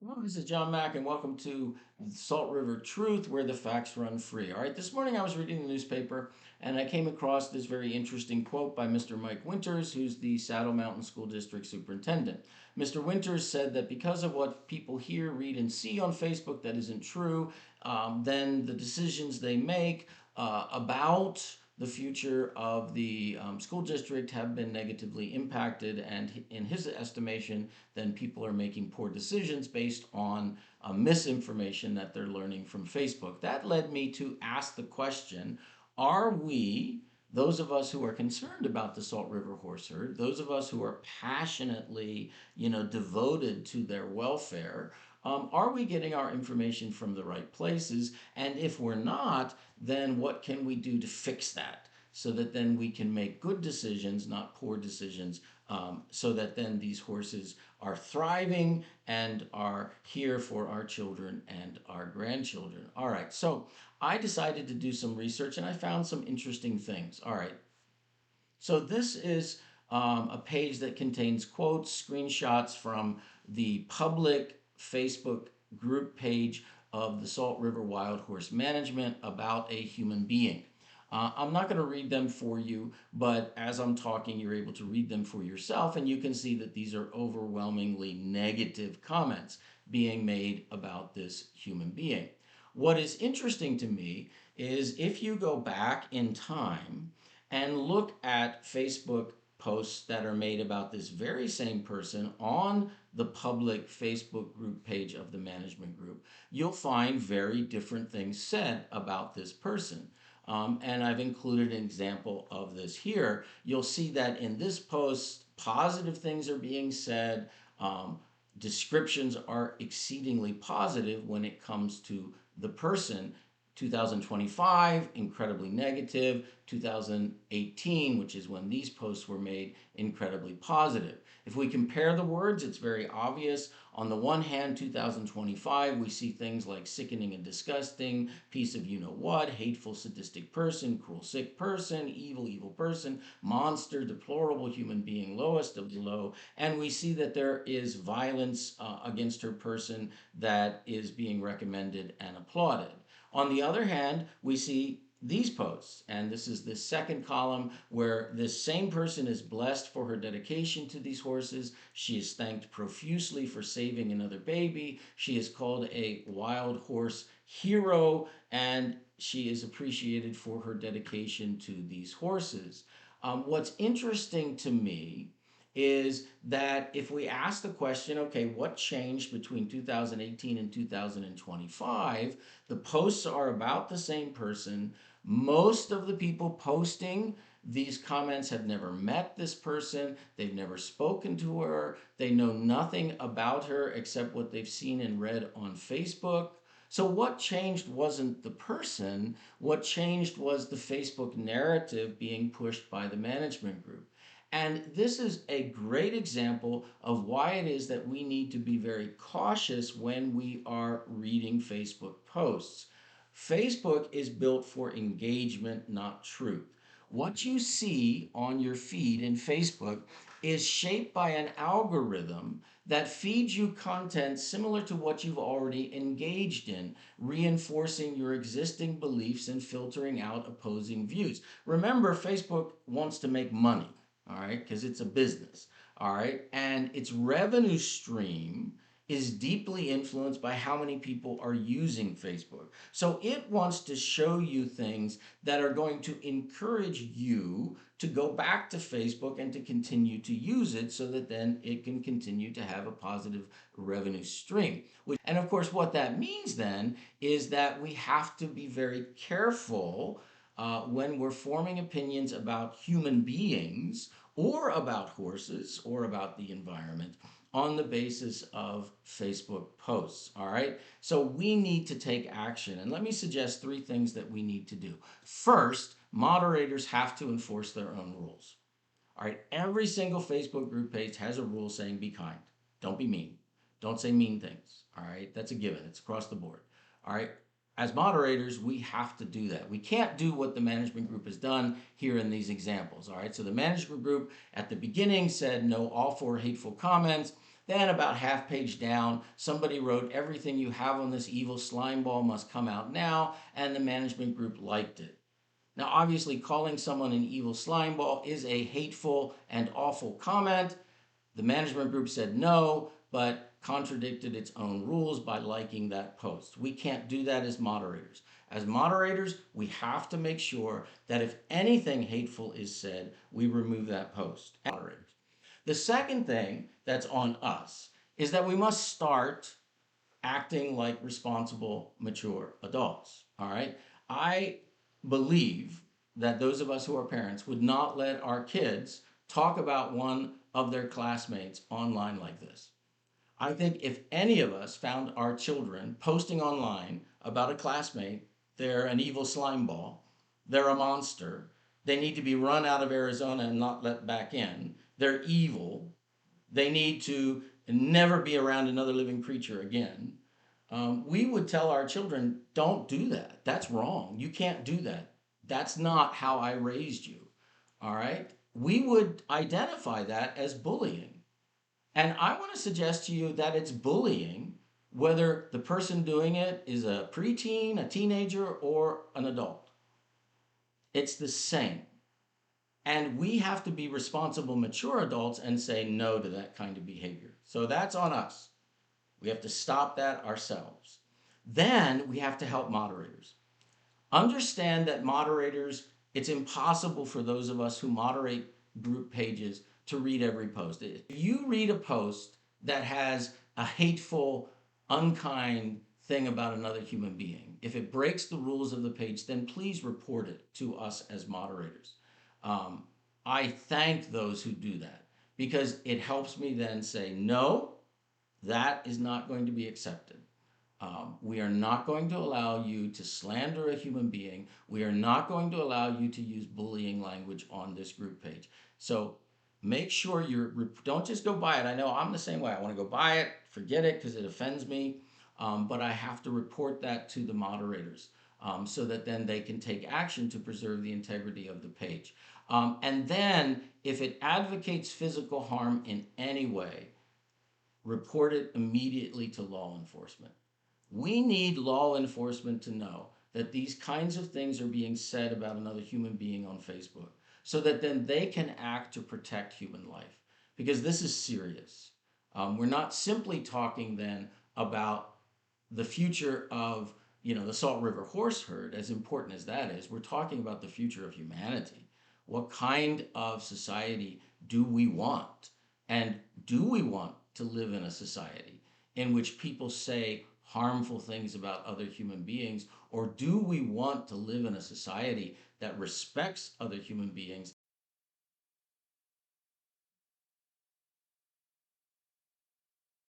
Well, this is John Mack, and welcome to Salt River Truth, where the facts run free. All right, this morning I was reading the newspaper and I came across this very interesting quote by Mr. Mike Winters, who's the Saddle Mountain School District Superintendent. Mr. Winters said that because of what people hear, read, and see on Facebook that isn't true, then the decisions they make about the future of the school district have been negatively impacted, and in his estimation, then people are making poor decisions based on misinformation that they're learning from Facebook. That led me to ask the question, are we, those of us who are concerned about the Salt River horse herd, those of us who are passionately, devoted to their welfare, are we getting our information from the right places? And if we're not, then what can we do to fix that? So that then we can make good decisions, not poor decisions, so that then these horses are thriving and are here for our children and our grandchildren. All right, so I decided to do some research and I found some interesting things. All right, so this is a page that contains quotes, screenshots from the public Facebook group page of the Salt River Wild Horse Management about a human being. I'm not going to read them for you, but as I'm talking, you're able to read them for yourself, and you can see that these are overwhelmingly negative comments being made about this human being. What is interesting to me is if you go back in time and look at Facebook posts that are made about this very same person on the public Facebook group page of the management group, you'll find very different things said about this person. And I've included an example of this here. You'll see that in this post, positive things are being said. Descriptions are exceedingly positive when it comes to the person. 2025, incredibly negative. 2018, which is when these posts were made, incredibly positive. If we compare the words, it's very obvious. On the one hand, 2025, we see things like sickening and disgusting, piece of you know what, hateful, sadistic person, cruel, sick person, evil, evil person, monster, deplorable human being, lowest of the low. And we see that there is violence against her person that is being recommended and applauded. On the other hand, we see these posts, and this is the second column where this same person is blessed for her dedication to these horses. She is thanked profusely for saving another baby. She is called a wild horse hero, and she is appreciated for her dedication to these horses. What's interesting to me is that if we ask the question, okay, what changed between 2018 and 2025, the posts are about the same person. Most of the people posting these comments have never met this person, they've never spoken to her, they know nothing about her except what they've seen and read on Facebook. So, what changed wasn't the person, what changed was the Facebook narrative being pushed by the management group. And this is a great example of why it is that we need to be very cautious when we are reading Facebook posts. Facebook is built for engagement, not truth. What you see on your feed in Facebook is shaped by an algorithm that feeds you content similar to what you've already engaged in, reinforcing your existing beliefs and filtering out opposing views. Remember, Facebook wants to make money, all right, because it's a business, all right, and its revenue stream is deeply influenced by how many people are using Facebook. So it wants to show you things that are going to encourage you to go back to Facebook and to continue to use it so that then it can continue to have a positive revenue stream. And of course, what that means then is that we have to be very careful when we're forming opinions about human beings or about horses or about the environment on the basis of Facebook posts. All right. So we need to take action. And let me suggest three things that we need to do. First, moderators have to enforce their own rules. All right. Every single Facebook group page has a rule saying be kind, don't be mean, don't say mean things. All right. That's a given, it's across the board. All right. As moderators, we have to do that. We can't do what the management group has done here in these examples. All right. So the management group at the beginning said no all for hateful comments. Then about half page down, somebody wrote, "Everything you have on this evil slime ball must come out now," and the management group liked it. Now, obviously, calling someone an evil slime ball is a hateful and awful comment. The management group said no, but contradicted its own rules by liking that post. We can't do that as moderators. As moderators, we have to make sure that if anything hateful is said, we remove that post. Moderators. The second thing that's on us is that we must start acting like responsible, mature adults. All right. I believe that those of us who are parents would not let our kids talk about one of their classmates online like this. I think if any of us found our children posting online about a classmate, they're an evil slime ball, they're a monster, they need to be run out of Arizona and not let back in, they're evil, they need to never be around another living creature again, we would tell our children, don't do that. That's wrong. You can't do that. That's not how I raised you. All right? We would identify that as bullying. And I want to suggest to you that it's bullying whether the person doing it is a preteen, a teenager, or an adult. It's the same. And we have to be responsible, mature adults and say no to that kind of behavior. So that's on us. We have to stop that ourselves. Then we have to help moderators. Understand that moderators, it's impossible for those of us who moderate group pages to read every post. If you read a post that has a hateful, unkind thing about another human being, if it breaks the rules of the page, then please report it to us as moderators. I thank those who do that because it helps me then say, no, that is not going to be accepted. We are not going to allow you to slander a human being. We are not going to allow you to use bullying language on this group page. So make sure don't just go buy it. I know I'm the same way. I want to go buy it, forget it because it offends me. But I have to report that to the moderators so that then they can take action to preserve the integrity of the page. And then if it advocates physical harm in any way, report it immediately to law enforcement. We need law enforcement to know that these kinds of things are being said about another human being on Facebook so that then they can act to protect human life. Because this is serious. We're not simply talking then about the future of the Salt River horse herd, as important as that is. We're talking about the future of humanity. What kind of society do we want? And do we want to live in a society in which people say harmful things about other human beings? Or do we want to live in a society that respects other human beings